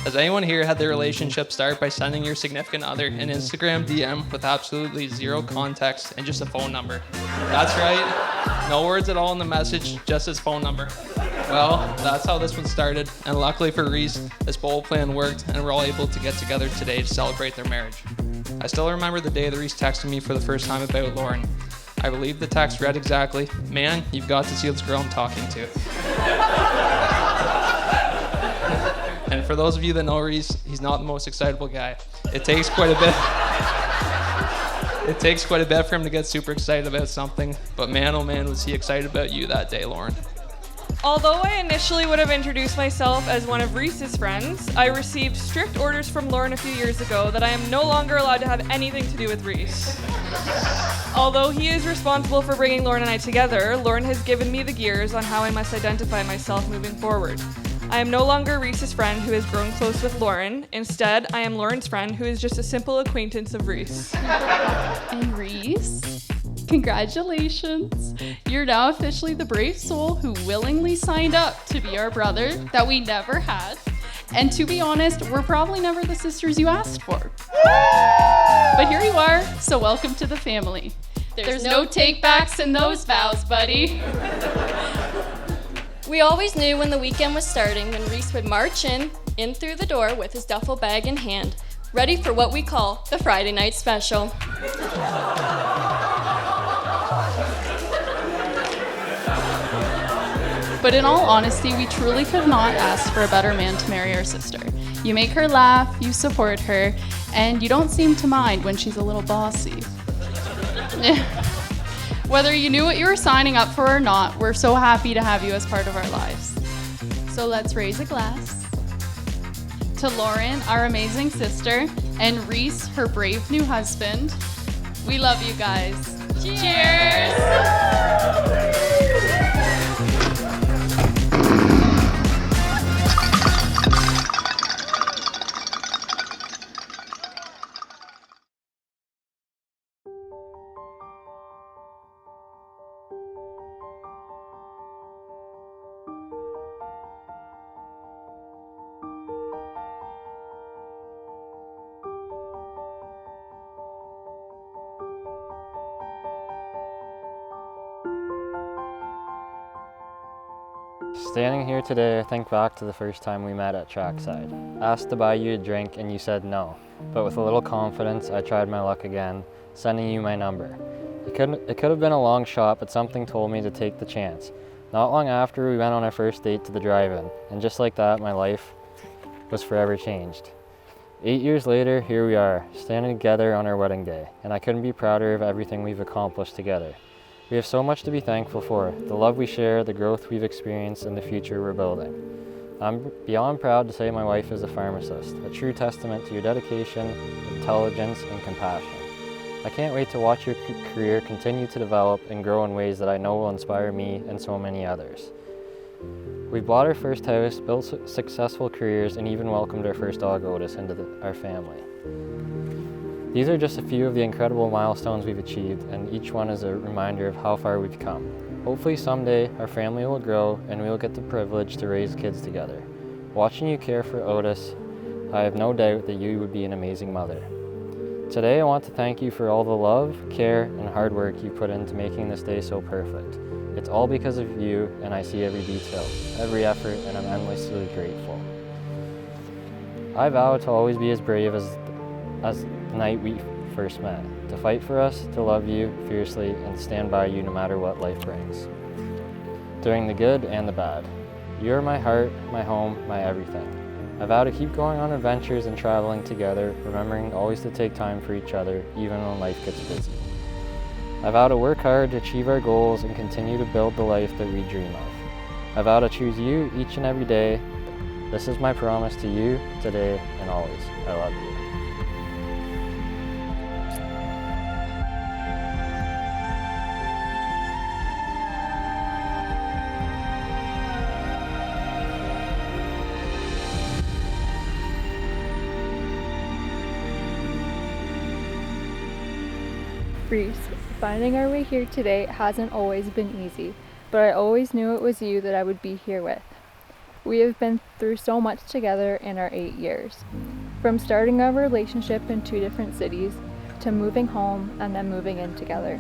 Has anyone here had their relationship start by sending your significant other an Instagram DM with absolutely zero context and just a phone number? That's right. No words at all in the message, just his phone number. Well, that's how this one started, and luckily for Reese, this bold plan worked, and we're all able to get together today to celebrate their marriage. I still remember the day that Reese texted me for the first time about Lauren. I believe the text read exactly, "Man, you've got to see this girl I'm talking to." And for those of you that know Reese, he's not the most excitable guy. It takes quite a bit for him to get super excited about something, but man, oh man, was he excited about you that day, Lauren. Although I initially would have introduced myself as one of Reese's friends, I received strict orders from Lauren a few years ago that I am no longer allowed to have anything to do with Reese. Although he is responsible for bringing Lauren and I together, Lauren has given me the gears on how I must identify myself moving forward. I am no longer Reese's friend who has grown close with Lauren. Instead, I am Lauren's friend who is just a simple acquaintance of Reese. And Reese, congratulations. You're now officially the brave soul who willingly signed up to be our brother that we never had. And to be honest, we're probably never the sisters you asked for. But here you are, so welcome to the family. There's no take-backs in those vows, buddy. We always knew when the weekend was starting when Reese would march in through the door with his duffel bag in hand, ready for what we call the Friday night special. But in all honesty, we truly could not ask for a better man to marry our sister. You make her laugh, you support her, and you don't seem to mind when she's a little bossy. Whether you knew what you were signing up for or not, we're so happy to have you as part of our lives. So let's raise a glass to Lauren, our amazing sister, and Reese, her brave new husband. We love you guys. Cheers! Standing here today, I think back to the first time we met at Trackside. I asked to buy you a drink and you said no, but with a little confidence, I tried my luck again, sending you my number. It could have been a long shot, but something told me to take the chance. Not long after, we went on our first date to the drive-in, and just like that, my life was forever changed. 8 years later, here we are, standing together on our wedding day, and I couldn't be prouder of everything we've accomplished together. We have so much to be thankful for, the love we share, the growth we've experienced, and the future we're building. I'm beyond proud to say my wife is a pharmacist, a true testament to your dedication, intelligence, and compassion. I can't wait to watch your career continue to develop and grow in ways that I know will inspire me and so many others. We bought our first house, built successful careers, and even welcomed our first dog, Otis, into our family. These are just a few of the incredible milestones we've achieved, and each one is a reminder of how far we've come. Hopefully someday our family will grow and we will get the privilege to raise kids together. Watching you care for Otis, I have no doubt that you would be an amazing mother. Today I want to thank you for all the love, care, and hard work you put into making this day so perfect. It's all because of you, and I see every detail, every effort, and I'm endlessly grateful. I vow to always be as brave as the night we first met, to fight for us, to love you fiercely, and to stand by you no matter what life brings, during the good and the bad. You're my heart, my home, my everything. I vow to keep going on adventures and traveling together, remembering always to take time for each other, even when life gets busy. I vow to work hard to achieve our goals and continue to build the life that we dream of. I vow to choose you each and every day. This is my promise to you, today and always. I love you. Reese, finding our way here today hasn't always been easy, but I always knew it was you that I would be here with. We have been through so much together in our 8 years. From starting our relationship in 2 different cities, to moving home and then moving in together.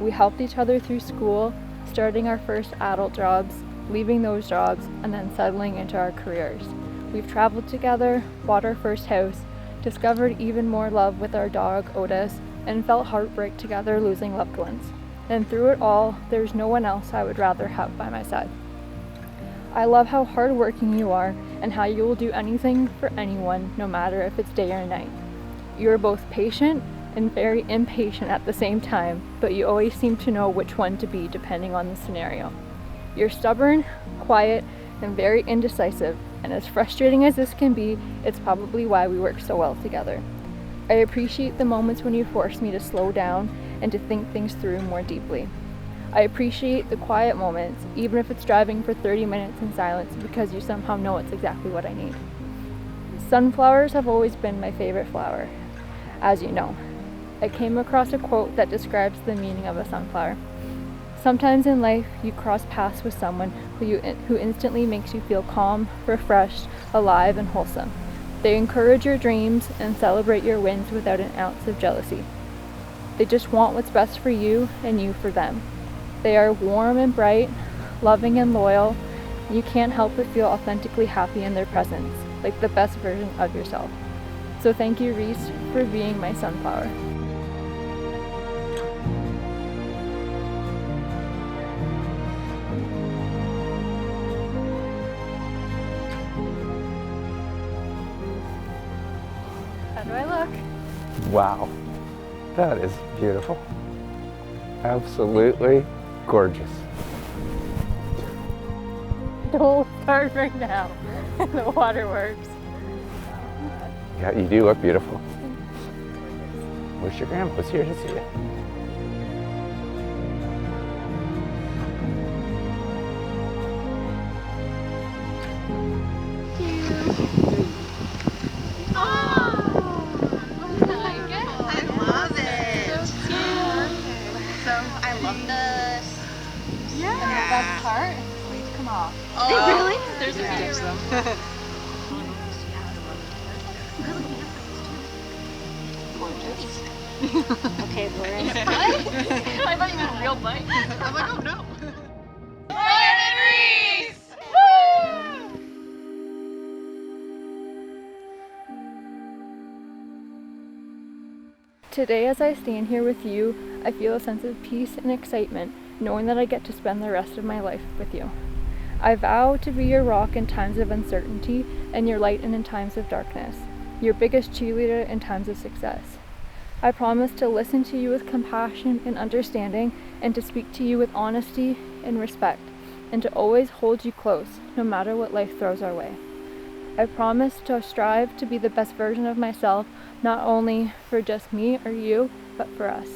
We helped each other through school, starting our first adult jobs, leaving those jobs, and then settling into our careers. We've traveled together, bought our first house, discovered even more love with our dog Otis, and felt heartbreak together losing loved ones. And through it all, there's no one else I would rather have by my side. I love how hardworking you are and how you will do anything for anyone, no matter if it's day or night. You are both patient and very impatient at the same time, but you always seem to know which one to be depending on the scenario. You're stubborn, quiet, and very indecisive, and as frustrating as this can be, it's probably why we work so well together. I appreciate the moments when you force me to slow down and to think things through more deeply. I appreciate the quiet moments, even if it's driving for 30 minutes in silence, because you somehow know it's exactly what I need. Sunflowers have always been my favorite flower, as you know. I came across a quote that describes the meaning of a sunflower. Sometimes in life, you cross paths with someone who instantly makes you feel calm, refreshed, alive, and wholesome. They encourage your dreams and celebrate your wins without an ounce of jealousy. They just want what's best for you and you for them. They are warm and bright, loving and loyal. You can't help but feel authentically happy in their presence, like the best version of yourself. So thank you, Reese, for being my sunflower. How do I look? Wow, that is beautiful. Absolutely gorgeous. Don't start right now. The waterworks. Yeah, you do look beautiful. Wish your grandma was here to see you. Okay, Lauren. What? I thought you meant real life. I'm like, oh no. Lauren and Reese! Today, as I stand here with you, I feel a sense of peace and excitement, knowing that I get to spend the rest of my life with you. I vow to be your rock in times of uncertainty and your light in times of darkness, your biggest cheerleader in times of success. I promise to listen to you with compassion and understanding, and to speak to you with honesty and respect, and to always hold you close, no matter what life throws our way. I promise to strive to be the best version of myself, not only for just me or you, but for us.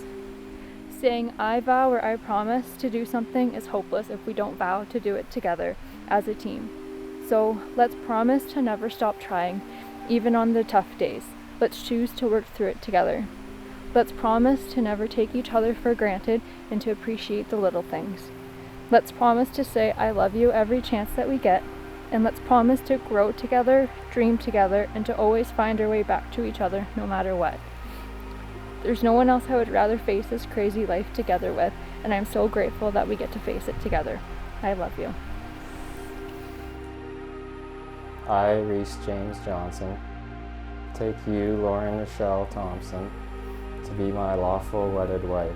Saying I vow or I promise to do something is hopeless if we don't vow to do it together as a team. So let's promise to never stop trying, even on the tough days. Let's choose to work through it together. Let's promise to never take each other for granted and to appreciate the little things. Let's promise to say I love you every chance that we get, and let's promise to grow together, dream together, and to always find our way back to each other no matter what. There's no one else I would rather face this crazy life together with, and I'm so grateful that we get to face it together. I love you. I, Reese James Johnson, take you, Lauren Rochelle Thompson, to be my lawful wedded wife,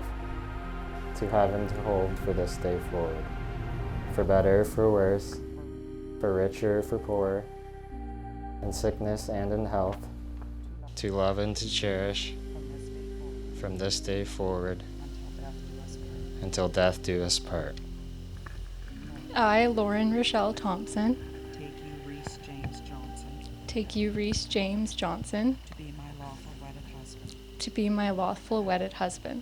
to have and to hold for this day forward, for better, for worse, for richer, for poorer, in sickness and in health, to love and to cherish, from this day forward, until death do us part. I, Lauren Rochelle Thompson, take you, Reese James Johnson, take you, Reese James Johnson, to be my lawful wedded husband, to be my lawful wedded husband,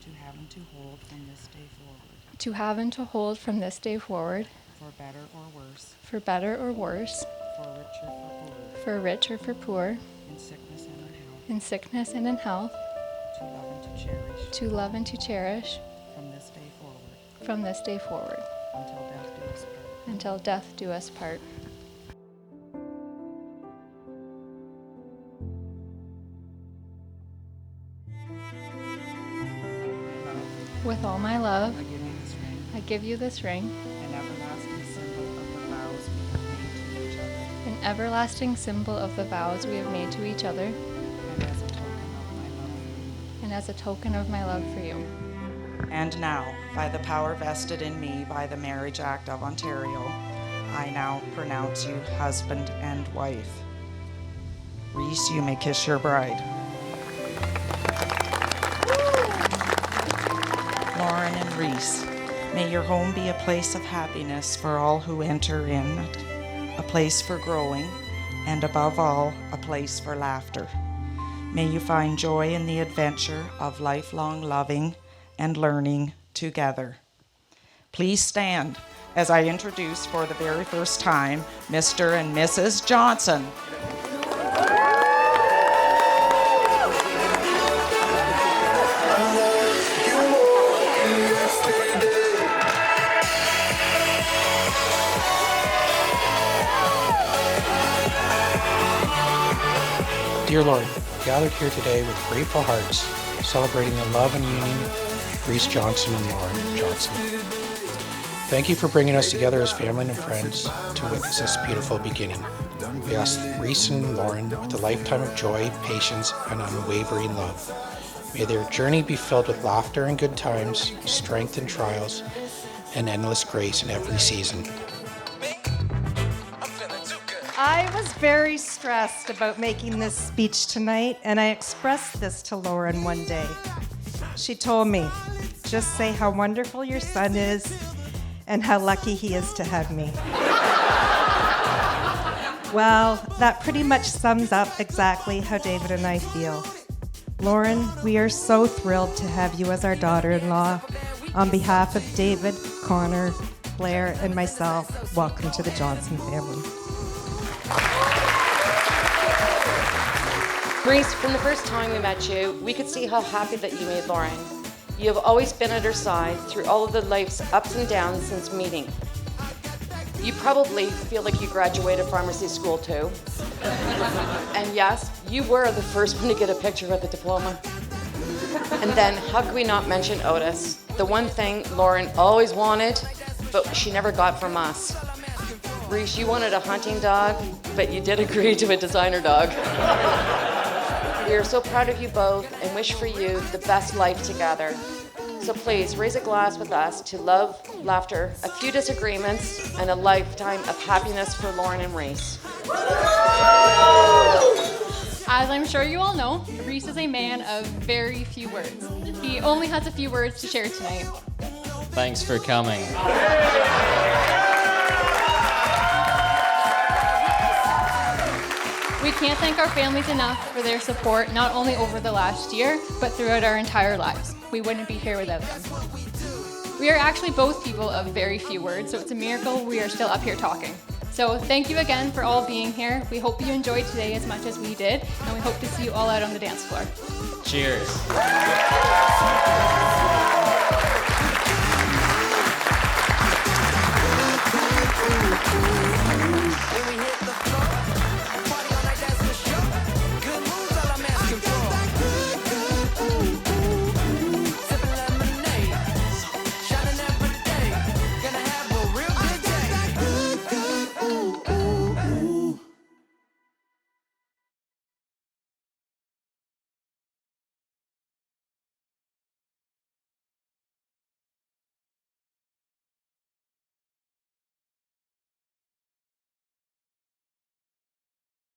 to have and to hold from this day forward, to have and to hold from this day forward, for better or worse, for better or worse, for rich or for poor, for rich or for poor, in sickness and in health, in sickness and in health, to love and to cherish, to love and to cherish, from this day forward, from this day forward, until death do us part. until death do us part. With all my love, I give you this ring, I give you this ring, an everlasting symbol of the vows we have made to each other, an everlasting symbol of the vows we have made to each other, and as a token of my love for you. and as a token of my love for you. And now, by the power vested in me by the Marriage Act of Ontario, I now pronounce you husband and wife. Reese, you may kiss your bride. Lauren and Reese, may your home be a place of happiness for all who enter in it, a place for growing, and above all, a place for laughter. May you find joy in the adventure of lifelong loving and learning together. Please stand as I introduce for the very first time Mr. and Mrs. Johnson. Dear Lord, gathered here today with grateful hearts, celebrating the love and union of Reese Johnson and Lauren Johnson. Thank you for bringing us together as family and friends to witness this beautiful beginning. We ask Reese and Lauren with a lifetime of joy, patience, and unwavering love. May their journey be filled with laughter and good times, strength in trials, and endless grace in every season. I was very stressed about making this speech tonight, and I expressed this to Lauren one day. She told me, just say how wonderful your son is and how lucky he is to have me. Well, that pretty much sums up exactly how David and I feel. Lauren, we are so thrilled to have you as our daughter-in-law. On behalf of David, Connor, Blair, and myself, welcome to the Johnson family. Reese, from the first time we met you, we could see how happy that you made Lauren. You have always been at her side through all of the life's ups and downs since meeting. You probably feel like you graduated pharmacy school too. And yes, you were the first one to get a picture with a diploma. And then how could we not mention Otis? The one thing Lauren always wanted, but she never got from us. Reese, you wanted a hunting dog, but you did agree to a designer dog. We are so proud of you both and wish for you the best life together. So please raise a glass with us to love, laughter, a few disagreements, and a lifetime of happiness for Lauren and Reese. As I'm sure you all know, Reese is a man of very few words. He only has a few words to share tonight. Thanks for coming. We can't thank our families enough for their support, not only over the last year, but throughout our entire lives. We wouldn't be here without them. We are actually both people of very few words, so it's a miracle we are still up here talking. So thank you again for all being here. We hope you enjoyed today as much as we did, and we hope to see you all out on the dance floor. Cheers.